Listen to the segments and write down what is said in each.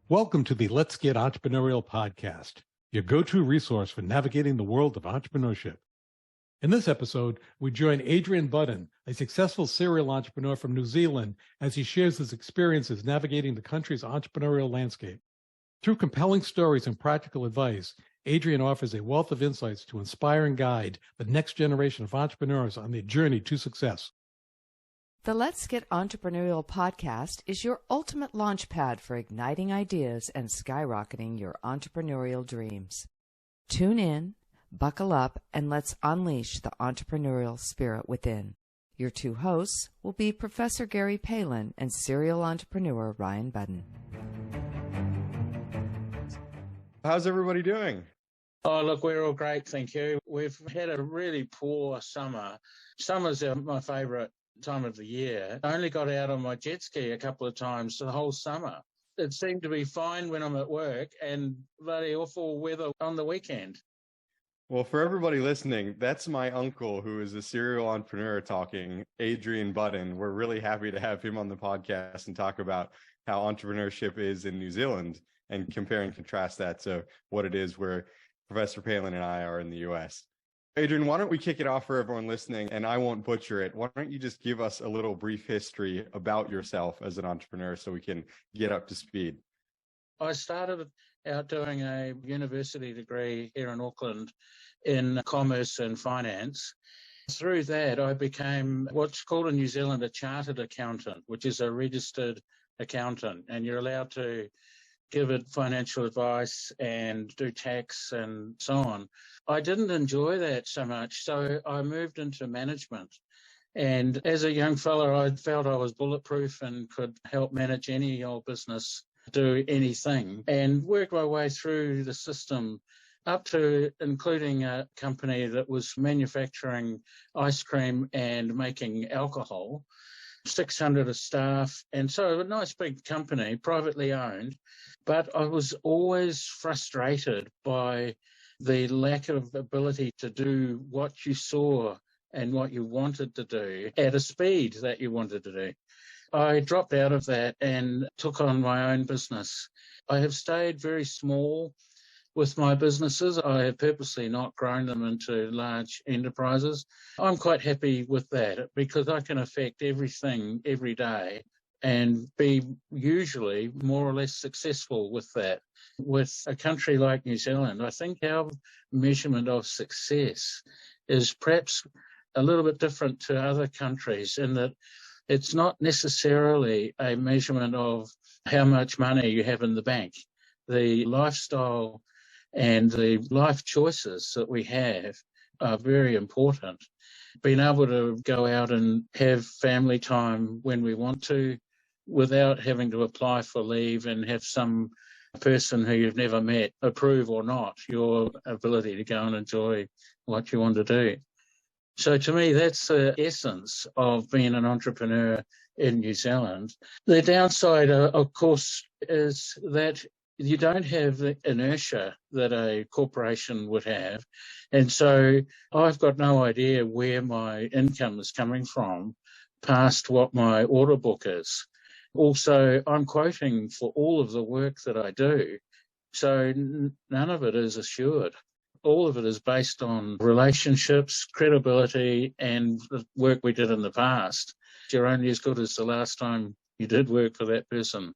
Welcome to the Let's Get Entrepreneurial podcast, your go-to resource for navigating the world of entrepreneurship. In this episode, we join Adrian Budden, a successful serial entrepreneur from New Zealand, as he shares his experiences navigating the country's entrepreneurial landscape. Through compelling stories and practical advice, Adrian offers a wealth of insights to inspire and guide the next generation of entrepreneurs on their journey to success. The Let's Get Entrepreneurial podcast is your ultimate launchpad for igniting ideas and skyrocketing your entrepreneurial dreams. Tune in, buckle up, and let's unleash the entrepreneurial spirit within. Your two hosts will be Professor Gary Palin and serial entrepreneur Ryan Budden. How's everybody doing? Oh, look, we're all great, thank you. We've had a really poor summer. Summer's my favourite time of the year. I only got out on my jet ski a couple of times the whole summer. It seemed to be fine when I'm at work and bloody awful weather on the weekend. Well, for everybody listening, that's my uncle who is a serial entrepreneur talking, Adrian Budden. We're really happy to have him on the podcast and talk about how entrepreneurship is in New Zealand and compare and contrast that to what it is where Professor Palin and I are in the US. Adrian, why don't we kick it off for everyone listening, and I won't butcher it. Why don't you just give us a little brief history about yourself as an entrepreneur so we can get up to speed? I started out doing a university degree here in Auckland in commerce and finance. Through that, I became what's called in New Zealand a chartered accountant, which is a registered accountant, and you're allowed to give it financial advice and do tax and so on. I didn't enjoy that so much, so I moved into management. And as a young fella, I felt I was bulletproof and could help manage any old business, do anything, and work my way through the system up to including a company that was manufacturing ice cream and making alcohol, 600 staff, and so a nice big company, privately owned. But I was always frustrated by the lack of ability to do what you saw and what you wanted to do at a speed that you wanted to do. I dropped out of that and took on my own business. I have stayed very small with my businesses. I have purposely not grown them into large enterprises. I'm quite happy with that because I can affect everything every day and be usually more or less successful with that. With a country like New Zealand, I think our measurement of success is perhaps a little bit different to other countries in that it's not necessarily a measurement of how much money you have in the bank. The lifestyle and the life choices that we have are very important. Being able to go out and have family time when we want to without having to apply for leave and have some person who you've never met approve or not your ability to go and enjoy what you want to do. So to me, that's the essence of being an entrepreneur in New Zealand. The downside, of course, is that you don't have the inertia that a corporation would have. And so I've got no idea where my income is coming from past what my order book is. Also, I'm quoting for all of the work that I do. So none of it is assured. All of it is based on relationships, credibility, and the work we did in the past. You're only as good as the last time you did work for that person.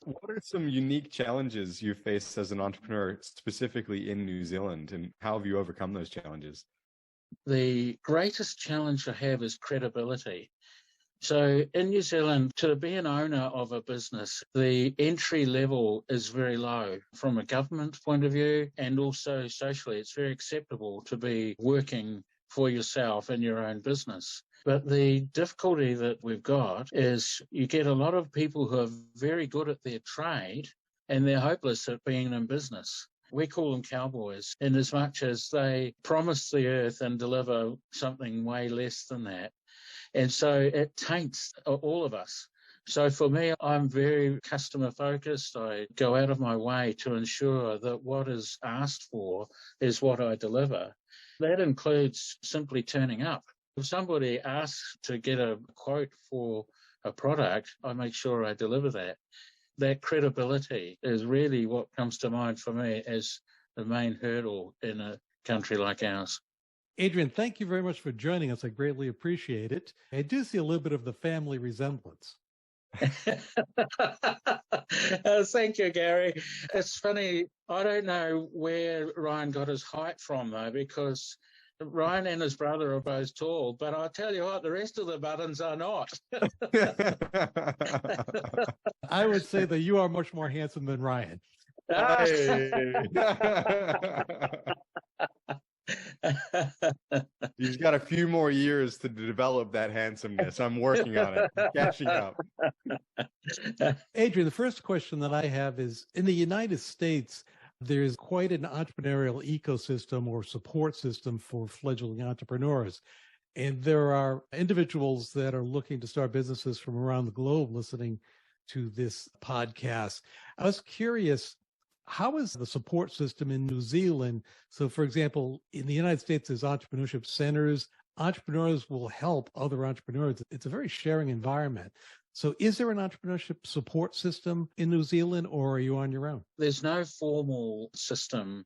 What are some unique challenges you face as an entrepreneur, specifically in New Zealand, and how have you overcome those challenges? The greatest challenge I have is credibility. So in New Zealand, to be an owner of a business, the entry level is very low from a government point of view, and also socially. It's very acceptable to be working for yourself in your own business. But the difficulty that we've got is you get a lot of people who are very good at their trade and they're hopeless at being in business. We call them cowboys in as much as they promise the earth and deliver something way less than that. And so it taints all of us. So for me, I'm very customer focused. I go out of my way to ensure that what is asked for is what I deliver. That includes simply turning up. If somebody asks to get a quote for a product, I make sure I deliver that. that credibility is really what comes to mind for me as the main hurdle in a country like ours. Adrian, thank you very much for joining us. I greatly appreciate it. I do see a little bit of the family resemblance. Thank you, Gary. It's funny, I don't know where Ryan got his height from, though, because Ryan and his brother are both tall, but I'll tell you what, the rest of the Buddens are not. I would say that you are much more handsome than Ryan. He's got a few more years to develop that handsomeness. I'm working on it. I'm catching up. Adrian, the first question that I have is, in the United States, there's quite an entrepreneurial ecosystem or support system for fledgling entrepreneurs. And there are individuals that are looking to start businesses from around the globe listening to this podcast. I was curious, how is the support system in New Zealand? So, for example, in the United States, there's entrepreneurship centers. Entrepreneurs will help other entrepreneurs. It's a very sharing environment. So is there an entrepreneurship support system in New Zealand, or are you on your own? There's no formal system,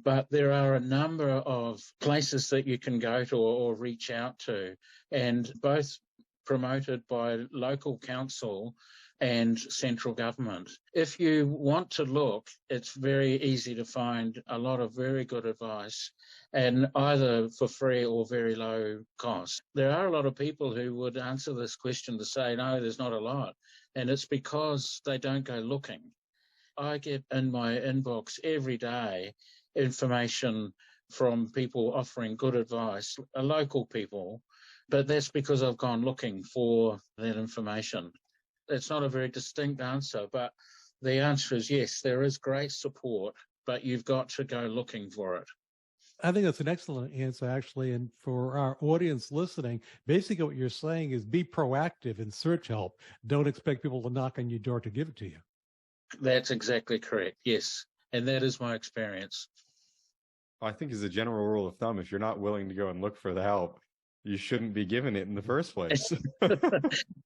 but there are a number of places that you can go to or reach out to, and both promoted by local council and central government. If you want to look, it's very easy to find a lot of very good advice, and either for free or very low cost. There are a lot of people who would answer this question to say, no, there's not a lot, and it's because they don't go looking. I get in my inbox every day information from people offering good advice, local people, but that's because I've gone looking for that information. It's not a very distinct answer, but the answer is yes, there is great support, but you've got to go looking for it. I think that's an excellent answer, actually. And for our audience listening, basically what you're saying is be proactive and search help. Don't expect people to knock on your door to give it to you. That's exactly correct, yes. And that is my experience. I think as a general rule of thumb, if you're not willing to go and look for the help, you shouldn't be given it in the first place.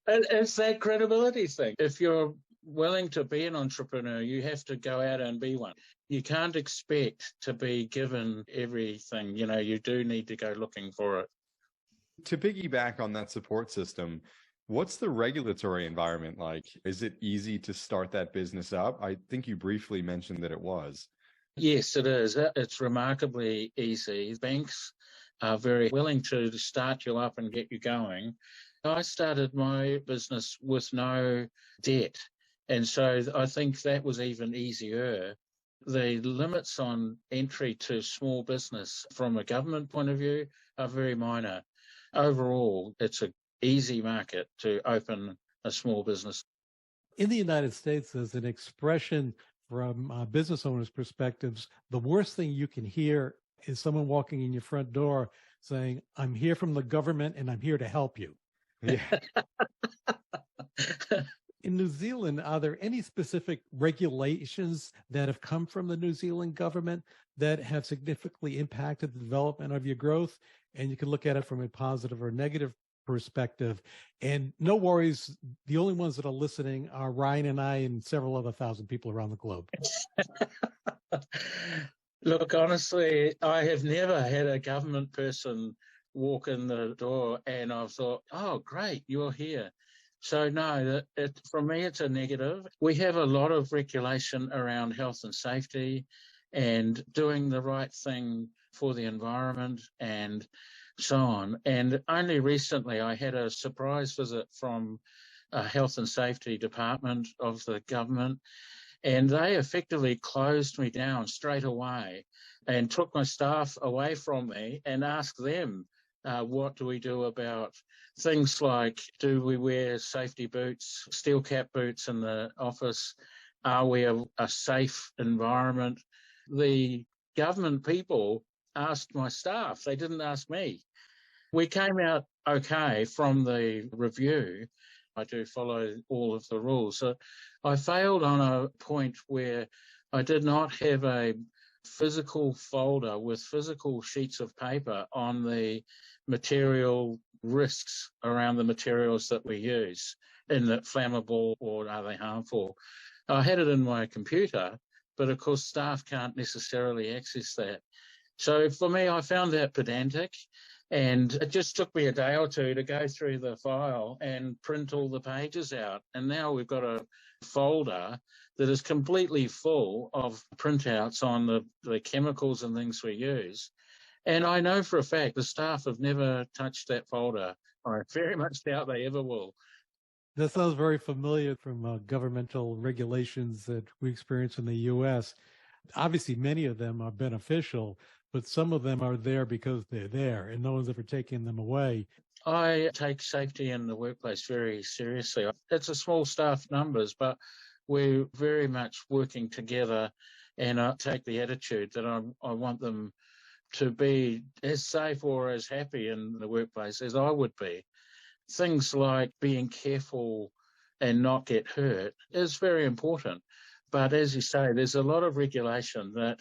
It's that credibility thing. If you're willing to be an entrepreneur, you have to go out and be one. You can't expect to be given everything. You know, you do need to go looking for it. To piggyback on that support system, what's the regulatory environment like? Is it easy to start that business up? I think you briefly mentioned that it was. Yes, it is. It's remarkably easy. Banks are very willing to start you up and get you going. I started my business with no debt, and so I think that was even easier. The limits on entry to small business from a government point of view are very minor. Overall, it's an easy market to open a small business. In the United States, there's an expression from business owners' perspectives. The worst thing you can hear is someone walking in your front door saying, I'm here from the government and I'm here to help you. Yeah. In New Zealand, are there any specific regulations that have come from the New Zealand government that have significantly impacted the development of your growth? And you can look at it from a positive or negative perspective. And no worries, the only ones that are listening are Ryan and I and several other thousand people around the globe. Look, honestly, I have never had a government person walk in the door and I've thought, oh, great, you're here. So no, for me, it's a negative. We have a lot of regulation around health and safety and doing the right thing for the environment and so on. And only recently I had a surprise visit from a health and safety department of the government, and they effectively closed me down straight away and took my staff away from me and asked them, what do we do about things like, do we wear safety boots, steel cap boots in the office? Are we a safe environment? The government people asked my staff. They didn't ask me. We came out okay from the review. I do follow all of the rules. So I failed on a point where I did not have a physical folder with physical sheets of paper on the material risks around the materials that we use, in that flammable or are they harmful. I had it in my computer, but of course staff can't necessarily access that. So for me, I found that pedantic, and it just took me a day or two to go through the file and print all the pages out. And now we've got a folder that is completely full of printouts on the chemicals and things we use. And I know for a fact the staff have never touched that folder. I very much doubt they ever will. That sounds very familiar from governmental regulations that we experience in the U.S. Obviously, many of them are beneficial, but some of them are there because they're there, and no one's ever taken them away. I take safety in the workplace very seriously. It's a small staff numbers, but we're very much working together, and I take the attitude that I want them to be as safe or as happy in the workplace as I would be. Things like being careful and not get hurt is very important. But as you say, there's a lot of regulation that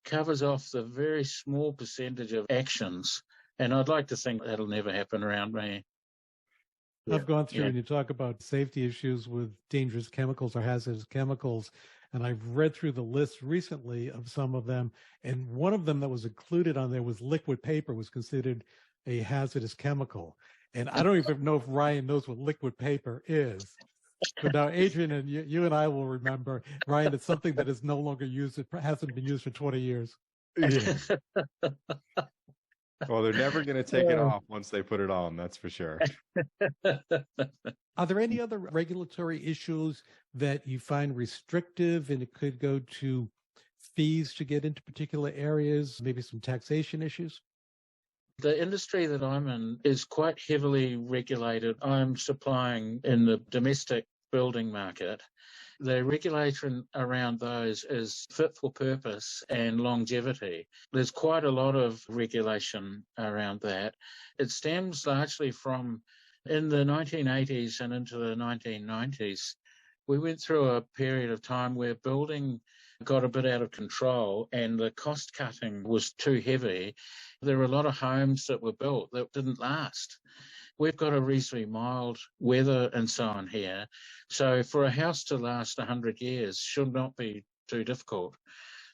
covers off the very small percentage of actions. And I'd like to think that'll never happen around me. I've gone through and you talk about safety issues with dangerous chemicals or hazardous chemicals. And I've read through the list recently of some of them. And one of them that was included on there was liquid paper was considered a hazardous chemical. And I don't even know if Ryan knows what liquid paper is. But now, Adrian, and you and I will remember, Ryan, it's something that is no longer used. It hasn't been used for 20 years. Yeah. Well, they're never going to take it off once they put it on, that's for sure. Are there any other regulatory issues that you find restrictive, and it could go to fees to get into particular areas, maybe some taxation issues? The industry that I'm in is quite heavily regulated. I'm supplying in the domestic building market. The regulation around those is fit for purpose and longevity. There's quite a lot of regulation around that. It stems largely from in the 1980s and into the 1990s. We went through a period of time where building got a bit out of control and the cost cutting was too heavy. There were a lot of homes that were built that didn't last. We've got a reasonably mild weather and so on here. So for a house to last 100 years should not be too difficult.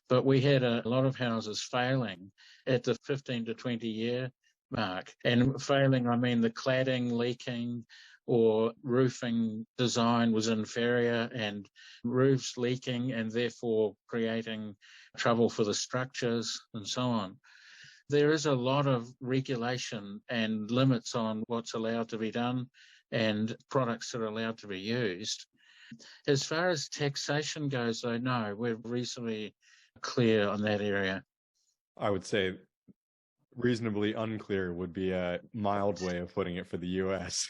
But we had a lot of houses failing at the 15 to 20 year mark. And failing, I mean the cladding leaking, or roofing design was inferior and roofs leaking and therefore creating trouble for the structures and so on. There is a lot of regulation and limits on what's allowed to be done and products that are allowed to be used. As far as taxation goes, though, no, we're reasonably clear on that area. I would say reasonably unclear would be a mild way of putting it for the US.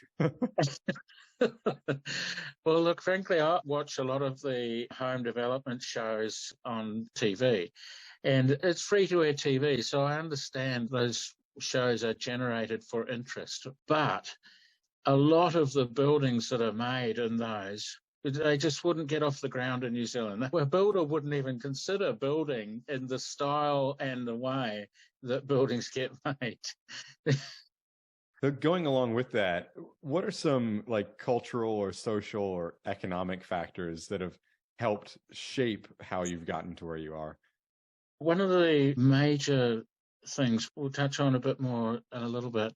Well, look, frankly, I watch a lot of the home development shows on TV, and it's free-to-air TV, so I understand those shows are generated for interest. But a lot of the buildings that are made in those, they just wouldn't get off the ground in New Zealand. A builder wouldn't even consider building in the style and the way that buildings get made. So going along with that, what are some like cultural or social or economic factors that have helped shape how you've gotten to where you are? One of the major things we'll touch on a bit more in a little bit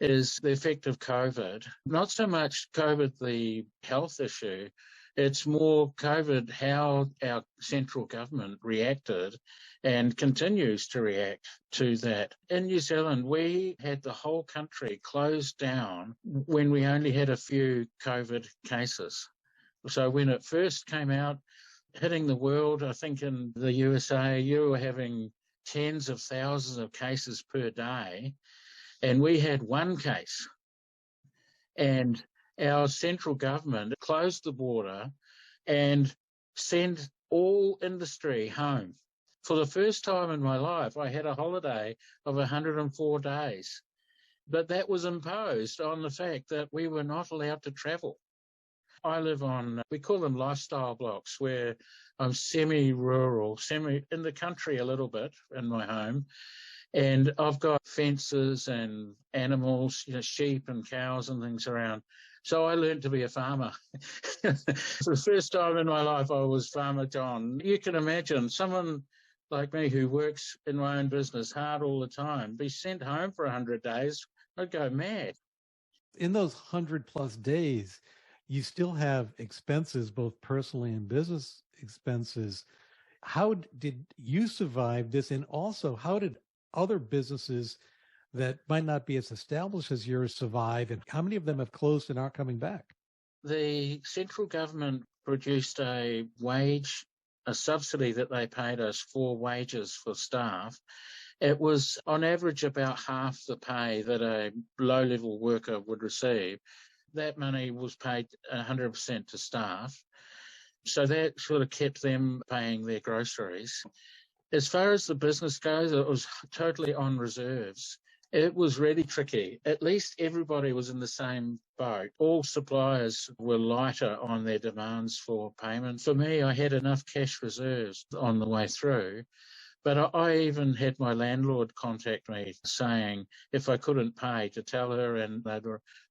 is the effect of COVID. Not so much COVID, the health issue, it's more COVID, how our central government reacted and continues to react to that. In New Zealand, we had the whole country closed down when we only had a few COVID cases. So when it first came out, hitting the world, I think in the USA, you were having tens of thousands of cases per day, and we had one case. And our central government closed the border and sent all industry home. For the first time in my life, I had a holiday of 104 days. But that was imposed on the fact that we were not allowed to travel. I live on, we call them lifestyle blocks, where I'm semi-rural, in the country a little bit in my home. And I've got fences and animals, sheep and cows and things around. So I learned to be a farmer. For the first time in my life, I was Farmer John. You can imagine someone like me who works in my own business hard all the time, be sent home for 100 days, I'd go mad. In those 100+ days, you still have expenses, both personally and business expenses. How did you survive this? And also, how did other businesses that might not be as established as yours survive? And how many of them have closed and aren't coming back? The central government produced a subsidy that they paid us for wages for staff. It was on average about half the pay that a low-level worker would receive. That money was paid 100% to staff. So that sort of kept them paying their groceries. As far as the business goes, it was totally on reserves. It was really tricky. At least everybody was in the same boat. All suppliers were lighter on their demands for payment. For me, I had enough cash reserves on the way through. But I even had my landlord contact me saying if I couldn't pay to tell her, and they'd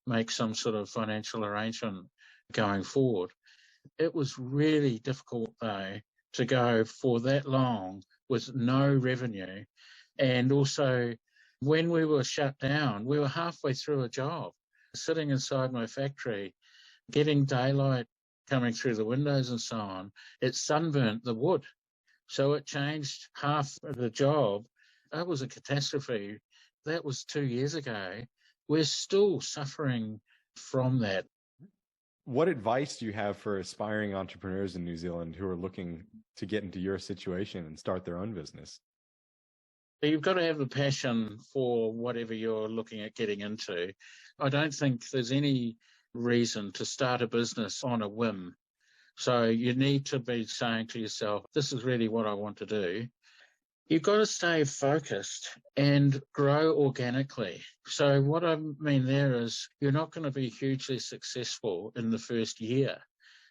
make some sort of financial arrangement going forward. It was really difficult, though, to go for that long with no revenue. And also, when we were shut down, we were halfway through a job, sitting inside my factory, getting daylight coming through the windows and so on. It sunburnt the wood. So it changed half of the job. That was a catastrophe. That was 2 years ago. We're still suffering from that. What advice do you have for aspiring entrepreneurs in New Zealand who are looking to get into your situation and start their own business? You've got to have a passion for whatever you're looking at getting into. I don't think there's any reason to start a business on a whim. So you need to be saying to yourself, this is really what I want to do. You've got to stay focused and grow organically. So what I mean there is you're not going to be hugely successful in the first year.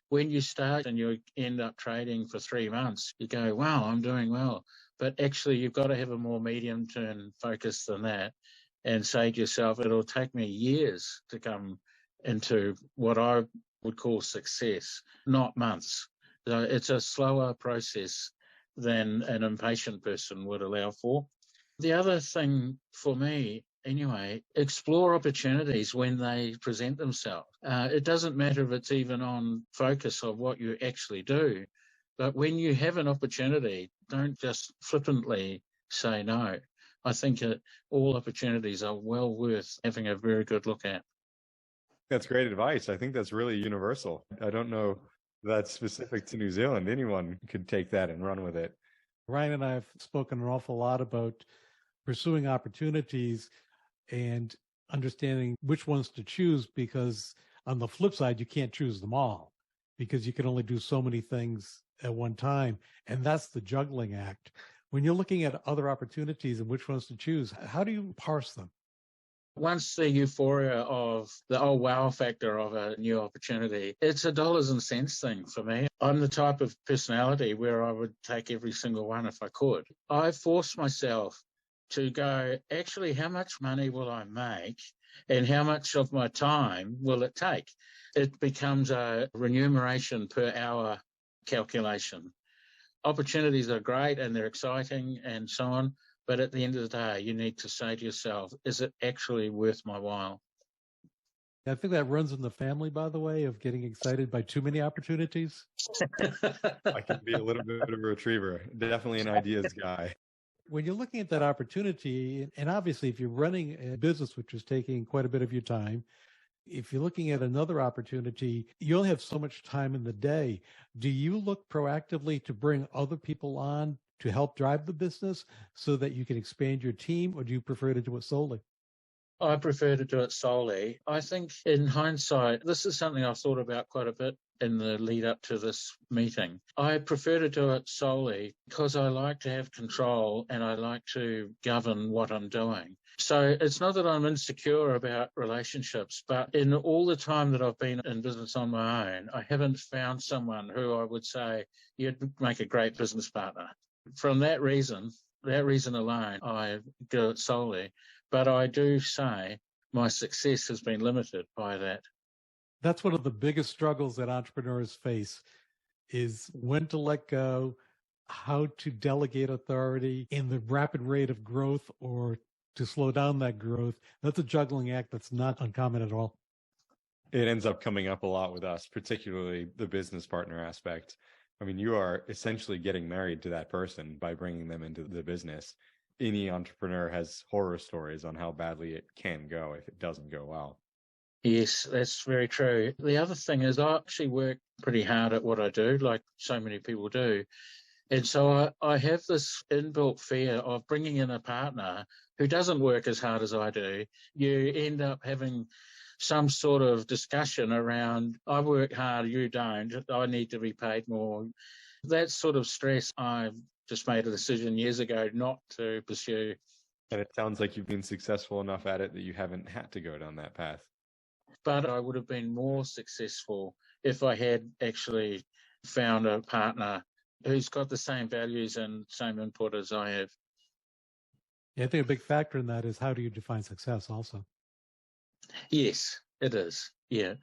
When you start and you end up trading for 3 months, you go, wow, I'm doing well. But actually, you've got to have a more medium-term focus than that and say to yourself, it'll take me years to come into what I would call success, not months. So it's a slower process than an impatient person would allow for. The other thing for me, anyway, explore opportunities when they present themselves. It doesn't matter if it's even on focus of what you actually do, but when you have an opportunity, don't just flippantly say no. I think all opportunities are well worth having a very good look at. That's great advice. I think that's really universal. I don't know if that's specific to New Zealand. Anyone could take that and run with it. Ryan and I have spoken an awful lot about pursuing opportunities and understanding which ones to choose, because on the flip side, you can't choose them all because you can only do so many things at one time. And that's the juggling act. When you're looking at other opportunities and which ones to choose, how do you parse them? Once the euphoria of the oh wow factor of a new opportunity, it's a dollars and cents thing for me. I'm the type of personality where I would take every single one if I could. I forced myself to go, actually, how much money will I make and how much of my time will it take? It becomes a remuneration per hour calculation. Opportunities are great and they're exciting and so on. But at the end of the day, you need to say to yourself, is it actually worth my while? I think that runs in the family, by the way, of getting excited by too many opportunities. I can be a little bit of a retriever. Definitely an ideas guy. When you're looking at that opportunity, and obviously if you're running a business which is taking quite a bit of your time, if you're looking at another opportunity, you only have so much time in the day. Do you look proactively to bring other people on to help drive the business so that you can expand your team, or do you prefer to do it solely? I prefer to do it solely. I think in hindsight, this is something I've thought about quite a bit in the lead up to this meeting. I prefer to do it solely because I like to have control and I like to govern what I'm doing. So it's not that I'm insecure about relationships, but in all the time that I've been in business on my own, I haven't found someone who I would say, you'd make a great business partner. From that reason, that reason alone, I do it solely. But I do say my success has been limited by that. That's one of the biggest struggles that entrepreneurs face is when to let go, how to delegate authority in the rapid rate of growth or to slow down that growth. That's a juggling act that's not uncommon at all. It ends up coming up a lot with us, particularly the business partner aspect. I mean, you are essentially getting married to that person by bringing them into the business. Any entrepreneur has horror stories on how badly it can go if it doesn't go well. Yes, that's very true. The other thing is I actually work pretty hard at what I do, like so many people do. And so I have this inbuilt fear of bringing in a partner who doesn't work as hard as I do. You end up having some sort of discussion around, I work hard, you don't, I need to be paid more. That sort of stress, I've just made a decision years ago not to pursue. And it sounds like you've been successful enough at it that you haven't had to go down that path. But I would have been more successful if I had actually found a partner who's got the same values and same input as I have. Yeah, I think a big factor in that is how do you define success also? Yes, it is. Yeah.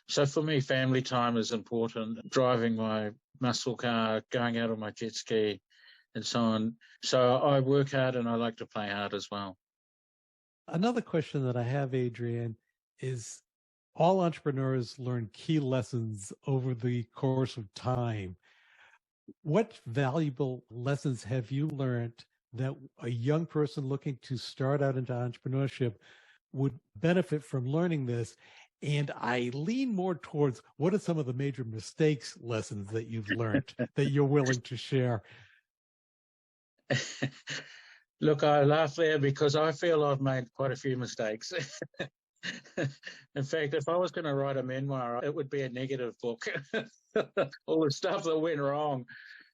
So for me, family time is important. Driving my muscle car, going out on my jet ski, and so on. So I work hard and I like to play hard as well. Another question that I have, Adrian, is all entrepreneurs learn key lessons over the course of time. What valuable lessons have you learned that a young person looking to start out into entrepreneurship would benefit from learning this? And I lean more towards what are some of the major mistakes lessons that you've learned that you're willing to share? Look, I laugh there because I feel I've made quite a few mistakes. In fact, if I was going to write a memoir, it would be a negative book. All the stuff that went wrong.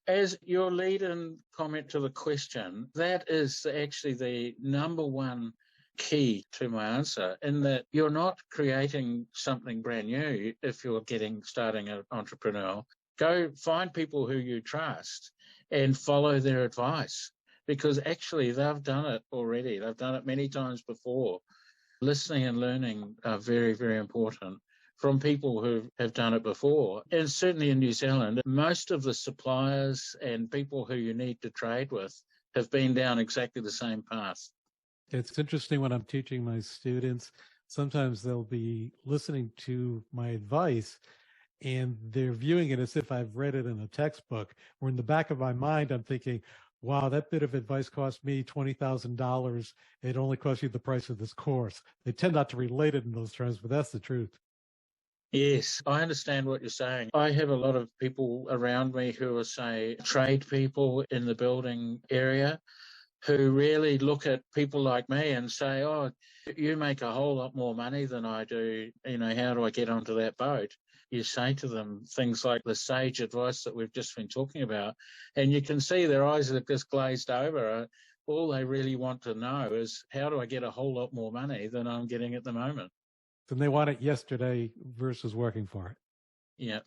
As your lead-in comment to the question, that is actually the number one key to my answer, in that you're not creating something brand new if you're starting an entrepreneur. Go find people who you trust and follow their advice, because actually they've done it already. They've done it many times before. Listening and learning are very, very important from people who have done it before. And certainly in New Zealand, most of the suppliers and people who you need to trade with have been down exactly the same path. It's interesting when I'm teaching my students, sometimes they'll be listening to my advice and they're viewing it as if I've read it in a textbook, where in the back of my mind, I'm thinking, wow, that bit of advice cost me $20,000. It only cost you the price of this course. They tend not to relate it in those terms, but that's the truth. Yes, I understand what you're saying. I have a lot of people around me who are, say, trade people in the building area who really look at people like me and say, oh, you make a whole lot more money than I do. You know, how do I get onto that boat? You say to them things like the sage advice that we've just been talking about, and you can see their eyes are just glazed over. All they really want to know is, how do I get a whole lot more money than I'm getting at the moment? And they want it yesterday versus working for it. Yeah.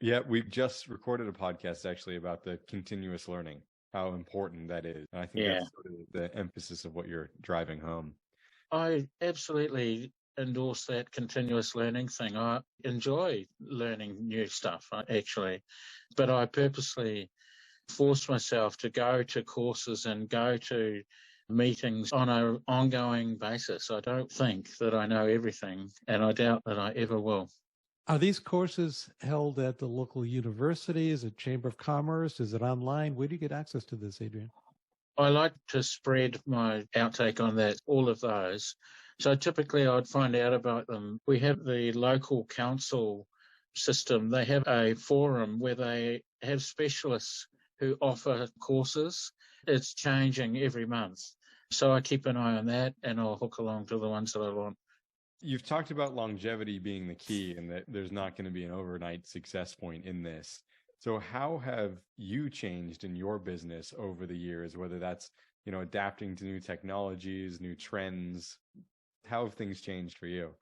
Yeah, we've just recorded a podcast actually about the continuous learning, how important that is. And I think that's sort of the emphasis of what you're driving home. I absolutely endorse that continuous learning thing. I enjoy learning new stuff, actually, but I purposely force myself to go to courses and go to meetings on an ongoing basis. I don't think that I know everything, and I doubt that I ever will. Are these courses held at the local university? Is it Chamber of Commerce? Is it online? Where do you get access to this, Adrian? I like to spread my outtake on that, all of those. So typically I'd find out about them. We have the local council system. They have a forum where they have specialists who offer courses. It's changing every month. So I keep an eye on that and I'll hook along to the ones that I want. You've talked about longevity being the key and that there's not going to be an overnight success point in this. So how have you changed in your business over the years, whether that's, adapting to new technologies, new trends? How have things changed for you?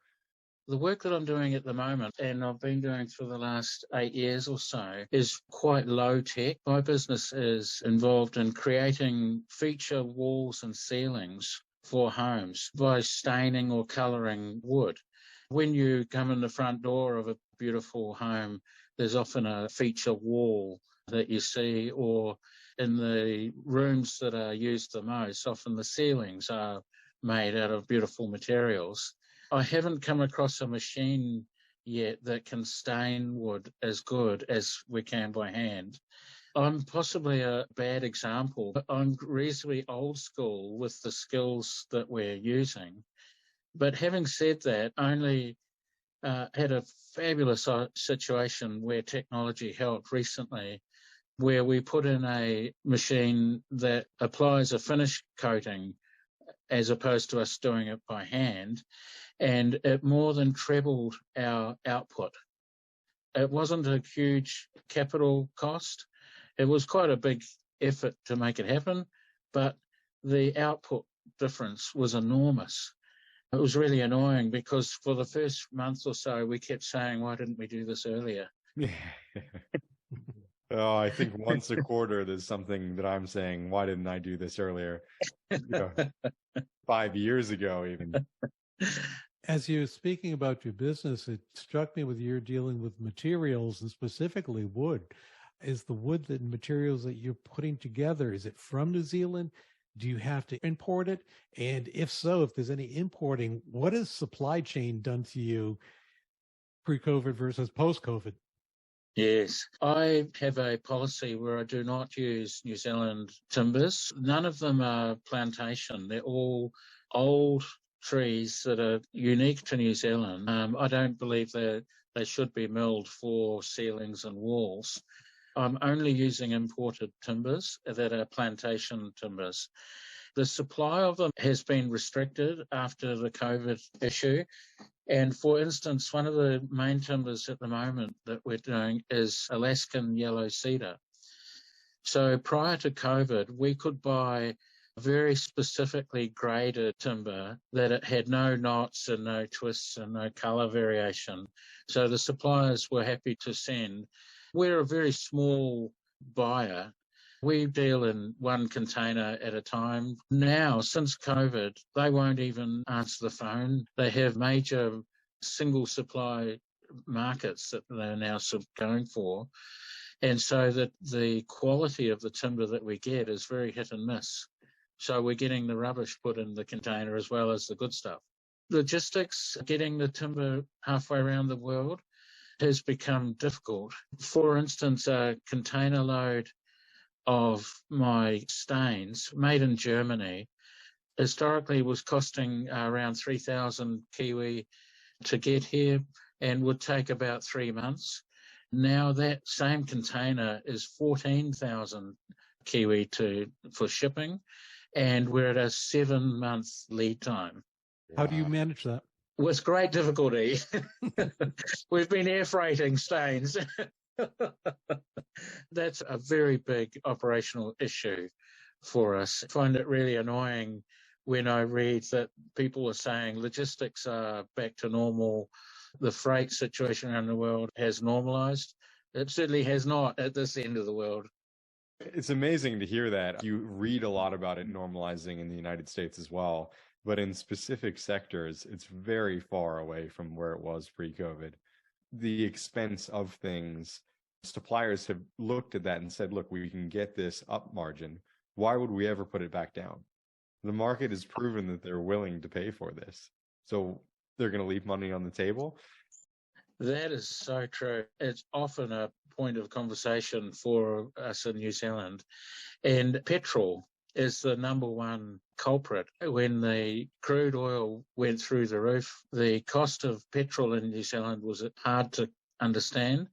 The work that I'm doing at the moment, and I've been doing for the last 8 years or so, is quite low tech. My business is involved in creating feature walls and ceilings for homes by staining or colouring wood. When you come in the front door of a beautiful home, there's often a feature wall that you see, or in the rooms that are used the most, often the ceilings are made out of beautiful materials. I haven't come across a machine yet that can stain wood as good as we can by hand. I'm possibly a bad example, but I'm reasonably old school with the skills that we're using. But having said that, only had a fabulous situation where technology helped recently, where we put in a machine that applies a finish coating as opposed to us doing it by hand, and it more than trebled our output. It wasn't a huge capital cost. It was quite a big effort to make it happen, but the output difference was enormous. It was really annoying because for the first month or so, we kept saying, why didn't we do this earlier? Oh, I think once a quarter, there's something that I'm saying, why didn't I do this earlier? 5 years ago, even. As you're speaking about your business, it struck me with you're dealing with materials and specifically wood. Is the wood and materials that you're putting together, is it from New Zealand? Do you have to import it? And if so, if there's any importing, what has supply chain done to you pre-COVID versus post-COVID? Yes, I have a policy where I do not use New Zealand timbers. None of them are plantation. They're all old trees that are unique to New Zealand. I don't believe that they should be milled for ceilings and walls. I'm only using imported timbers that are plantation timbers. The supply of them has been restricted after the COVID issue. And for instance, one of the main timbers at the moment that we're doing is Alaskan yellow cedar. So prior to COVID, we could buy very specifically graded timber that it had no knots and no twists and no colour variation. So the suppliers were happy to send. We're a very small buyer. We deal in one container at a time. Now, since COVID, they won't even answer the phone. They have major single supply markets that they're now going for. And so that the quality of the timber that we get is very hit and miss. So we're getting the rubbish put in the container as well as the good stuff. Logistics, getting the timber halfway around the world has become difficult. For instance, a container load of my stains made in Germany historically was costing around 3,000 Kiwi to get here and would take about 3 months. Now that same container is 14,000 Kiwi for shipping, and we're at a 7-month lead time. How do you manage that? With great difficulty. We've been air freighting stains. That's a very big operational issue for us. I find it really annoying when I read that people are saying logistics are back to normal. The freight situation around the world has normalized. It certainly has not at this end of the world. It's amazing to hear that. You read a lot about it normalizing in the United States as well, but in specific sectors, it's very far away from where it was pre-COVID. The expense of things, suppliers have looked at that and said, look, we can get this up margin. Why would we ever put it back down? The market has proven that they're willing to pay for this. So they're going to leave money on the table. That is so true. It's often a point of conversation for us in New Zealand. And petrol is the number one culprit. When the crude oil went through the roof, the cost of petrol in New Zealand was hard to understand.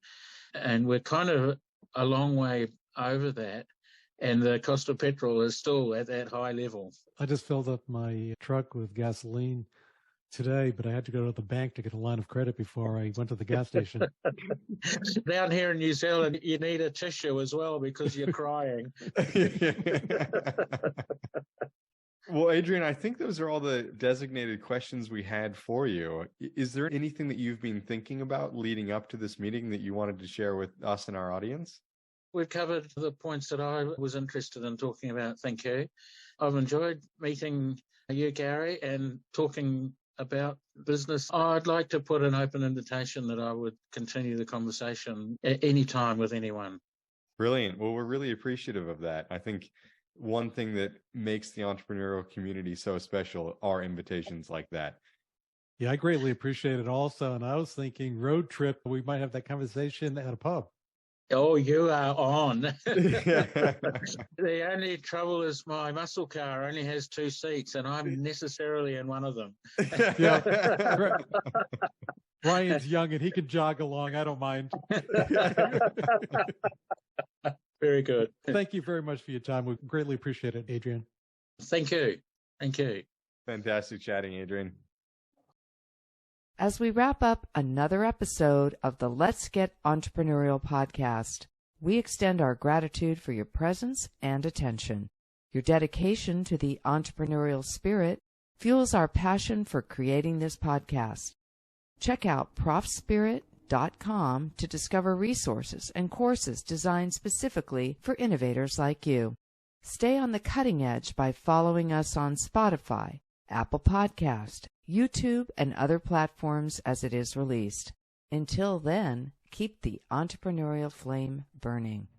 And we're kind of a long way over that. And the cost of petrol is still at that high level. I just filled up my truck with gasoline today, but I had to go to the bank to get a line of credit before I went to the gas station. Down here in New Zealand, you need a tissue as well because you're crying. Well, Adrian, I think those are all the designated questions we had for you. Is there anything that you've been thinking about leading up to this meeting that you wanted to share with us and our audience? We've covered the points that I was interested in talking about. Thank you. I've enjoyed meeting you, Gary, and talking about business. I'd like to put an open invitation that I would continue the conversation at any time with anyone. Brilliant. Well, we're really appreciative of that. I think one thing that makes the entrepreneurial community so special are invitations like that. Yeah, I greatly appreciate it also. And I was thinking road trip, we might have that conversation at a pub. Oh, you are on. The only trouble is my muscle car only has 2 seats and I'm necessarily in one of them. Yeah. Ryan's young and he can jog along. I don't mind. Very good. Thank you very much for your time. We greatly appreciate it, Adrian. Thank you. Thank you. Fantastic chatting, Adrian. As we wrap up another episode of the Let's Get Entrepreneurial podcast, we extend our gratitude for your presence and attention. Your dedication to the entrepreneurial spirit fuels our passion for creating this podcast. Check out ProfSpirit.com to discover resources and courses designed specifically for innovators like you. Stay on the cutting edge by following us on Spotify, Apple Podcast, YouTube, and other platforms as it is released. Until then, keep the entrepreneurial flame burning.